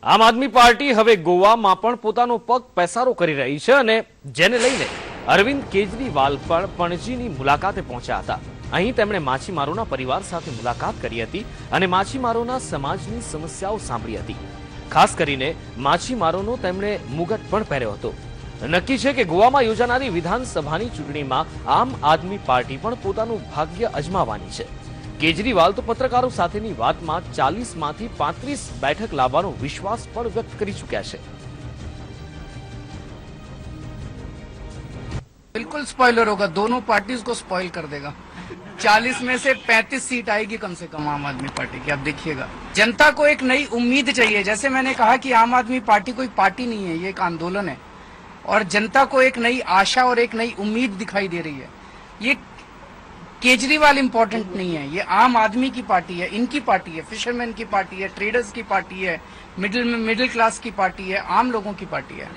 આમ આદમી પાર્ટી હવે ગોવામાં પણ પોતાનો પગ પેસારો કરી રહી છે અને જેને લઈને અરવિંદ કેજરીવાલ પણ પણજીની મુલાકાતે પહોંચ્યા હતા। અહીં તેમણે માછીમારોના પરિવાર સાથે મુલાકાત કરી હતી અને માછીમારોના સમાજની સમસ્યાઓ સાંભળી હતી। ખાસ કરીને માછીમારોનો તેમણે મુગટ પણ પહેર્યો હતો। નક્કી છે કે ગોવામાં યોજાનારી વિધાનસભાની ચૂંટણીમાં આમ આદમી પાર્ટી પણ પોતાનું ભાગ્ય અજમાવવાની છે। કેજરીવાલ તો પત્રકારો સાથેની વાતમાં 40 માંથી 35 બેઠક લાવવાનો વિશ્વાસ પણ વ્યક્ત કરી ચૂક્યા છે। बिल्कुल स्पॉइलर होगा, दोनों पार्टीज को स्पॉइल कर देगा। 40 में से 35 सीट आएगी कम से कम आम आदमी पार्टी की, आप देखिएगा। जनता को एक नई उम्मीद चाहिए। जैसे मैंने कहा कि आम आदमी पार्टी कोई पार्टी नहीं है, ये एक आंदोलन है और जनता को एक नई आशा और एक नई उम्मीद दिखाई दे रही है। ये केजरीवाल इंपॉर्टेंट नहीं है, ये आम आदमी की पार्टी है, इनकी पार्टी है, फिशरमैन की पार्टी है, ट्रेडर्स की पार्टी है, मिडिल क्लास की पार्टी है, आम लोगों की पार्टी है।